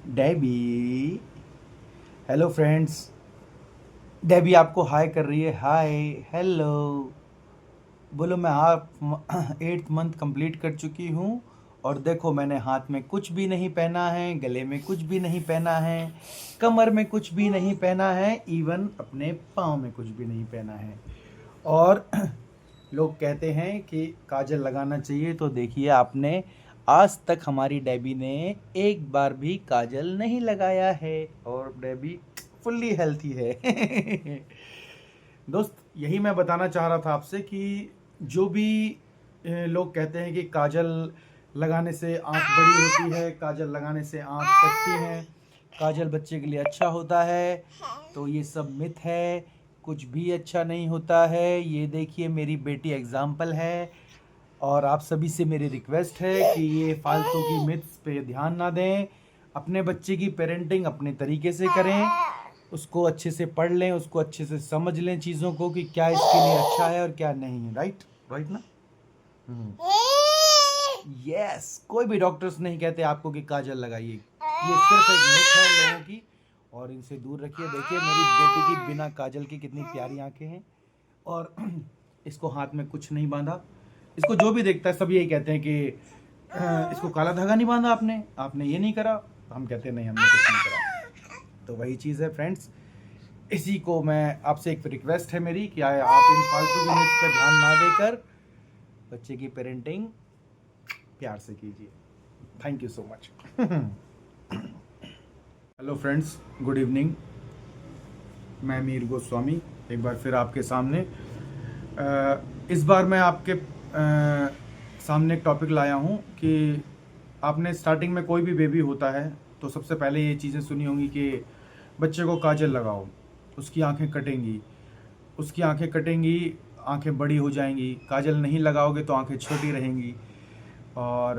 Debbie. Hello friends. Debbie आपको हाय कर रही है। हाय। हेलो। बोलो मैं आप 8th मंथ कंप्लीट कर चुकी हूँ। और देखो मैंने हाथ में कुछ भी नहीं पहना है, गले में कुछ भी नहीं पहना है, कमर में कुछ भी नहीं पहना है, इवन अपने पाँव में कुछ भी नहीं पहना है। और लोग कहते हैं कि काजल लगाना चाहिए, तो देखिए आपने आज तक हमारी डेबी ने एक बार भी काजल नहीं लगाया है और डेबी फुल्ली हेल्थी है। दोस्त, यही मैं बताना चाह रहा था आपसे कि जो भी लोग कहते हैं कि काजल लगाने से आंख बड़ी होती है, काजल लगाने से आंख कटती है, काजल बच्चे के लिए अच्छा होता है, तो ये सब मिथ है। कुछ भी अच्छा नहीं होता है। ये देखिए मेरी बेटी एग्जाम्पल है। और आप सभी से मेरी रिक्वेस्ट है कि ये फालतू की मिथ्स पे ध्यान ना दें। अपने बच्चे की पेरेंटिंग अपने तरीके से करें, उसको अच्छे से पढ़ लें, उसको अच्छे से समझ लें चीज़ों को कि क्या इसके लिए अच्छा है और क्या नहीं है। राइट राइट ना। यस। कोई भी डॉक्टर्स नहीं कहते आपको कि काजल लगाइए। ये सिर्फ एक मिथ है लोगों की, और इनसे दूर रखिए। देखिए मेरी बेटी की बिना काजल की कितनी प्यारी आंखें हैं। और इसको हाथ में कुछ नहीं बांधा। इसको जो भी देखता है सब यही कहते हैं कि इसको काला धागा नहीं बांधा आपने, आपने ये नहीं करा। हम कहते हैं नहीं, हमने कुछ नहीं करा। तो वही चीज़ है फ्रेंड्स। इसी को मैं आपसे एक रिक्वेस्ट है मेरी कि आप इन फालतू के मिथ्स पर ध्यान ना देकर बच्चे की पेरेंटिंग प्यार से कीजिए। Thank you so much. Hello friends, good evening. मैं मीर गोस्वामी एक बार फिर आपके सामने। इस बार मैं आपके सामने एक टॉपिक लाया हूँ कि आपने स्टार्टिंग में कोई भी बेबी होता है तो सबसे पहले ये चीज़ें सुनी होंगी कि बच्चे को काजल लगाओ, उसकी आंखें कटेंगी, उसकी आंखें कटेंगी, आंखें बड़ी हो जाएंगी। काजल नहीं लगाओगे तो आंखें छोटी रहेंगी। और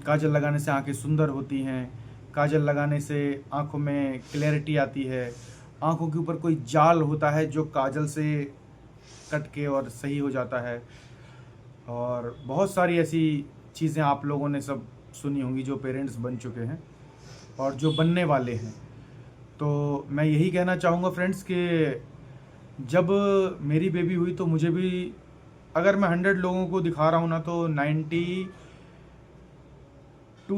काजल लगाने से आंखें सुंदर होती हैं। काजल लगाने से आंखों में क्लैरिटी आती है। आंखों के ऊपर कोई जाल होता है जो काजल से कट के और सही हो जाता है। और बहुत सारी ऐसी चीज़ें आप लोगों ने सब सुनी होंगी जो पेरेंट्स बन चुके हैं और जो बनने वाले हैं। तो मैं यही कहना चाहूँगा फ्रेंड्स कि जब मेरी बेबी हुई तो मुझे भी, अगर मैं 100 लोगों को दिखा रहा हूँ ना, तो 92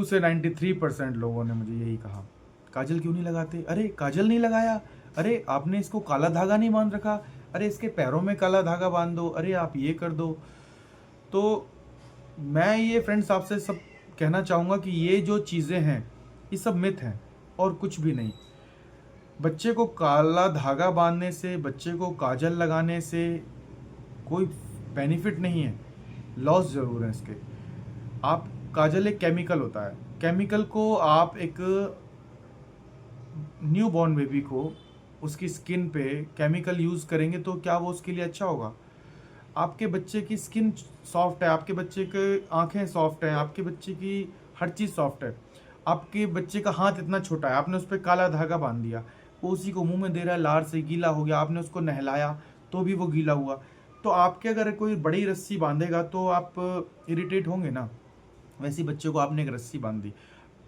से 93% लोगों ने मुझे यही कहा, काजल क्यों नहीं लगाते? अरे काजल नहीं लगाया, अरे आपने इसको काला धागा नहीं बांध रखा, अरे इसके पैरों में काला धागा बांध दो, अरे आप ये कर दो। तो मैं ये फ्रेंड्स आपसे सब कहना चाहूँगा कि ये जो चीज़ें हैं ये सब मिथ हैं और कुछ भी नहीं। बच्चे को काला धागा बांधने से, बच्चे को काजल लगाने से कोई बेनिफिट नहीं है, लॉस ज़रूर है इसके। आप, काजल एक केमिकल होता है, केमिकल को आप एक न्यू बॉर्न बेबी को उसकी स्किन पे केमिकल यूज़ करेंगे तो क्या वो उसके लिए अच्छा होगा? आपके बच्चे की स्किन सॉफ्ट है, आपके बच्चे के आंखें सॉफ्ट हैं, आपके बच्चे की हर चीज़ सॉफ्ट है। आपके बच्चे का हाथ इतना छोटा है, आपने उस पर काला धागा बांध दिया, वो उसी को मुंह में दे रहा है, लार से गीला हो गया, आपने उसको नहलाया तो भी वो गीला हुआ। तो आपके अगर कोई बड़ी रस्सी बांधेगा तो आप इरिटेट होंगे ना। वैसी बच्चे को आपने एक रस्सी बांध दी।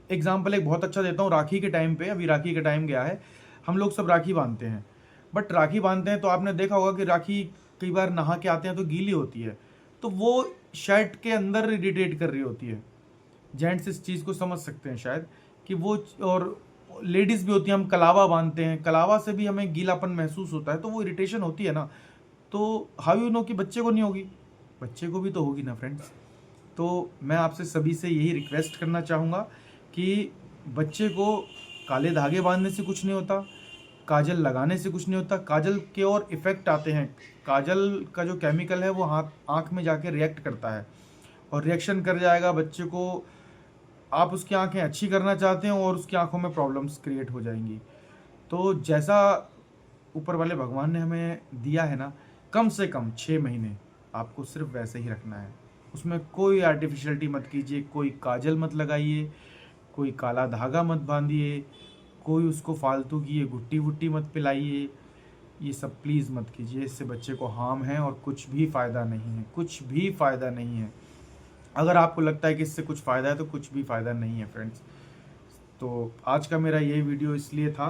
एग्जाम्पल एक बहुत अच्छा देता हूँ, राखी के टाइम पे, अभी राखी का टाइम गया है, हम लोग सब राखी बांधते हैं। बट राखी बांधते हैं तो आपने देखा होगा कि राखी कई बार नहा के आते हैं तो गीली होती है, तो वो शर्ट के अंदर इरिटेट कर रही होती है। जेंट्स इस चीज़ को समझ सकते हैं शायद कि वो, और लेडीज़ भी होती हैं, हम कलावा बांधते हैं, कलावा से भी हमें गीलापन महसूस होता है, तो वो इरिटेशन होती है ना। तो हाउ यू नो कि बच्चे को नहीं होगी? बच्चे को भी तो होगी ना फ्रेंड्स। तो मैं आपसे सभी से यही रिक्वेस्ट करना चाहूँगा कि बच्चे को काले धागे बांधने से कुछ नहीं होता, काजल लगाने से कुछ नहीं होता। काजल के और इफ़ेक्ट आते हैं। काजल का जो केमिकल है वो हाथ आँख में जाके रिएक्ट करता है और रिएक्शन कर जाएगा बच्चे को। आप उसकी आंखें अच्छी करना चाहते हैं और उसकी आंखों में प्रॉब्लम्स क्रिएट हो जाएंगी। तो जैसा ऊपर वाले भगवान ने हमें दिया है ना, कम से कम 6 महीने आपको सिर्फ वैसे ही रखना है। उसमें कोई आर्टिफिशियलिटी मत कीजिए, कोई काजल मत लगाइए, कोई काला धागा मत बांधिए, कोई उसको फालतू की ये गुट्टी वुट्टी मत पिलाइए। ये सब प्लीज़ मत कीजिए, इससे बच्चे को हार्म है और कुछ भी फ़ायदा नहीं है, कुछ भी फ़ायदा नहीं है। अगर आपको लगता है कि इससे कुछ फ़ायदा है तो कुछ भी फ़ायदा नहीं है फ्रेंड्स। तो आज का मेरा ये वीडियो इसलिए था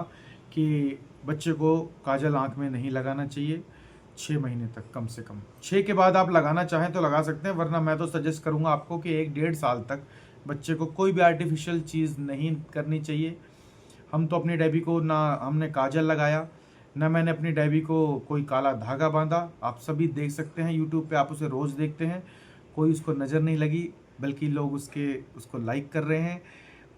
कि बच्चे को काजल आँख में नहीं लगाना चाहिए 6 महीने तक, कम से कम 6 के बाद आप लगाना चाहें तो लगा सकते हैं, वरना मैं तो सजेस्ट करूंगा आपको कि 1-1.5 साल तक बच्चे को कोई भी आर्टिफिशियल चीज़ नहीं करनी चाहिए। हम तो अपनी डेबी को ना हमने काजल लगाया, ना मैंने अपनी डेबी को कोई काला धागा बांधा। आप सभी देख सकते हैं यूट्यूब पे, आप उसे रोज़ देखते हैं, कोई उसको नज़र नहीं लगी, बल्कि लोग उसको लाइक कर रहे हैं।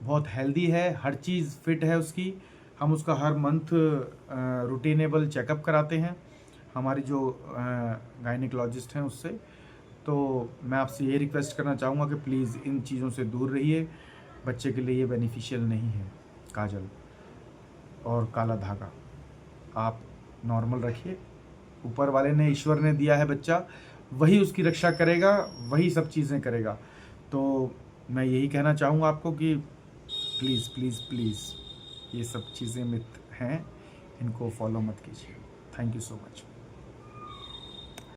बहुत हेल्दी है, हर चीज़ फिट है उसकी। हम उसका हर मंथ रूटीनेबल चेकअप कराते हैं हमारी जो गायनिकोलॉजिस्ट हैं उससे। तो मैं आपसे ये रिक्वेस्ट करना चाहूँगा कि प्लीज़ इन चीज़ों से दूर रहिए, बच्चे के लिए ये बेनिफिशियल नहीं है काजल और काला धागा। आप नॉर्मल रखिए, ऊपर वाले ने, ईश्वर ने दिया है बच्चा, वही उसकी रक्षा करेगा, वही सब चीज़ें करेगा। तो मैं यही कहना चाहूँगा आपको कि प्लीज़ प्लीज़ प्लीज़ ये सब चीज़ें मिथ हैं, इनको फॉलो मत कीजिए। Thank you so much.